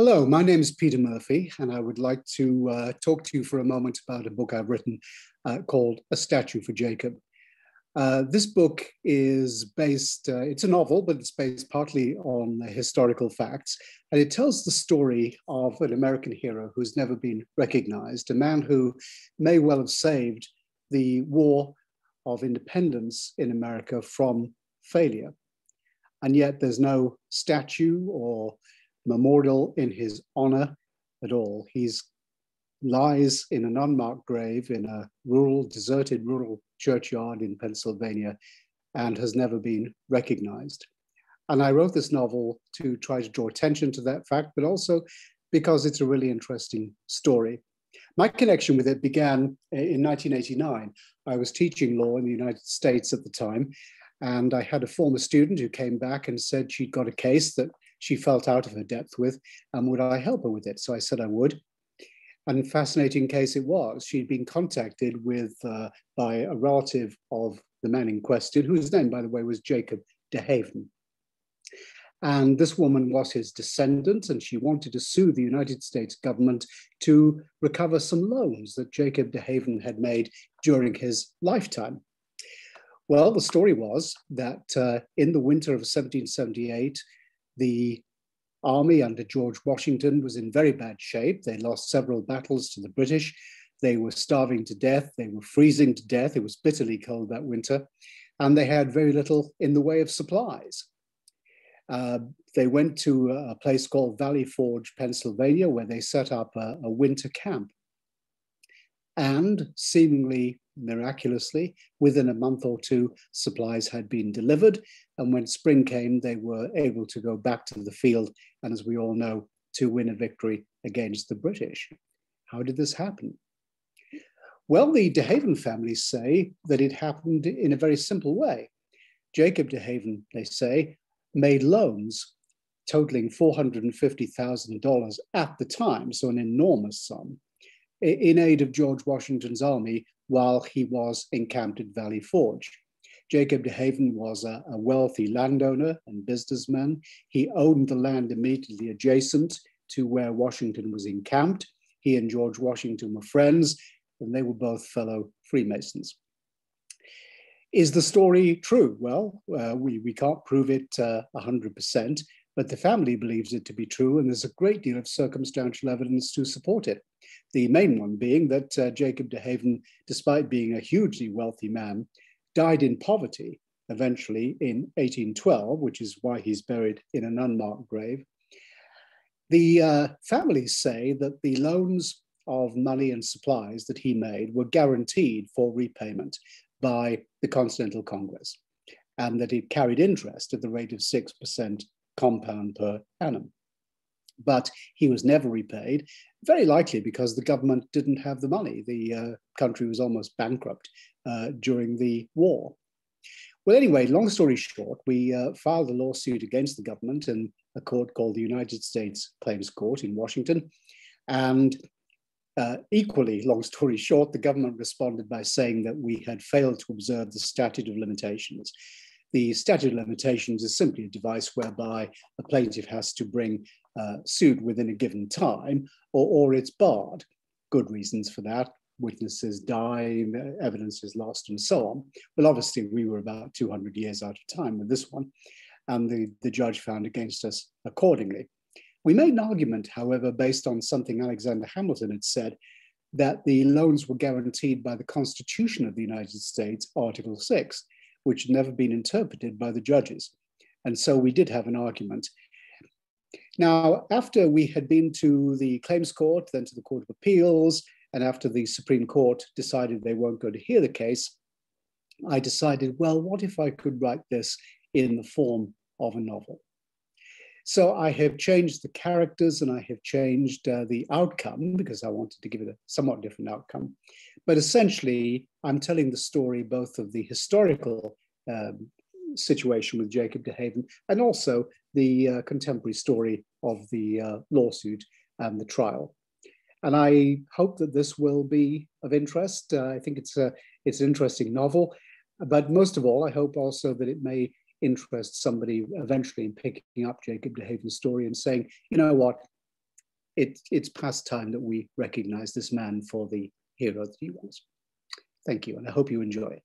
Hello, my name is Peter Murphy, and I would like to talk to you for a moment about a book I've written called A Statue for Jacob. This book is based, it's a novel, but it's based partly on historical facts, and it tells the story of an American hero who's never been recognized, a man who may well have saved the War of Independence in America from failure. And yet there's no statue or memorial in his honor at all. He lies in an unmarked grave in a deserted rural churchyard in Pennsylvania and has never been recognized. And I wrote this novel to try to draw attention to that fact, but also because it's a really interesting story. My connection with it began in 1989. I was teaching law in the United States at the time, and I had a former student who came back and said she'd got a case that she felt out of her depth with, and would I help her with it? So I said I would. And a fascinating case it was. She'd been contacted by a relative of the man in question, whose name, by the way, was Jacob DeHaven. And this woman was his descendant, and she wanted to sue the United States government to recover some loans that Jacob DeHaven had made during his lifetime. Well, the story was that in the winter of 1778, the army under George Washington was in very bad shape. They lost several battles to the British. They were starving to death. They were freezing to death. It was bitterly cold that winter. And they had very little in the way of supplies. They went to a place called Valley Forge, Pennsylvania, where they set up a winter camp. And seemingly miraculously, within a month or two, supplies had been delivered. And when spring came, they were able to go back to the field, and as we all know, to win a victory against the British. How did this happen? Well, the DeHaven family say that it happened in a very simple way. Jacob DeHaven, they say, made loans totaling $450,000 at the time, so an enormous sum, in aid of George Washington's army while he was encamped at Valley Forge. Jacob DeHaven was a wealthy landowner and businessman. He owned the land immediately adjacent to where Washington was encamped. He and George Washington were friends, and they were both fellow Freemasons. Is the story true? Well, we can't prove it 100%, but the family believes it to be true, and there's a great deal of circumstantial evidence to support it. The main one being that Jacob DeHaven, despite being a hugely wealthy man, died in poverty eventually in 1812, which is why he's buried in an unmarked grave. The families say that the loans of money and supplies that he made were guaranteed for repayment by the Continental Congress, and that it carried interest at the rate of 6% compound per annum. But he was never repaid, very likely because the government didn't have the money. The country was almost bankrupt during the war. Well, anyway, long story short, we filed a lawsuit against the government in a court called the United States Claims Court in Washington. And equally, long story short, the government responded by saying that we had failed to observe the statute of limitations. The statute of limitations is simply a device whereby a plaintiff has to bring suit within a given time, or it's barred. Good reasons for that. Witnesses die, evidence is lost, and so on. Well, obviously, we were about 200 years out of time with this one, and the judge found against us accordingly. We made an argument, however, based on something Alexander Hamilton had said, that the loans were guaranteed by the Constitution of the United States, Article 6, which had never been interpreted by the judges. And so we did have an argument. Now, after we had been to the Claims Court, then to the Court of Appeals, and after the Supreme Court decided they weren't going to hear the case, I decided, well, what if I could write this in the form of a novel? So I have changed the characters and I have changed the outcome because I wanted to give it a somewhat different outcome. But essentially, I'm telling the story both of the historical situation with Jacob DeHaven and also the contemporary story of the lawsuit and the trial. And I hope that this will be of interest. I think it's an interesting novel, but most of all, I hope also that it may interest somebody eventually in picking up Jacob DeHaven's story and saying, you know what, it's past time that we recognize this man for the hero that he was. Thank you, and I hope you enjoy it.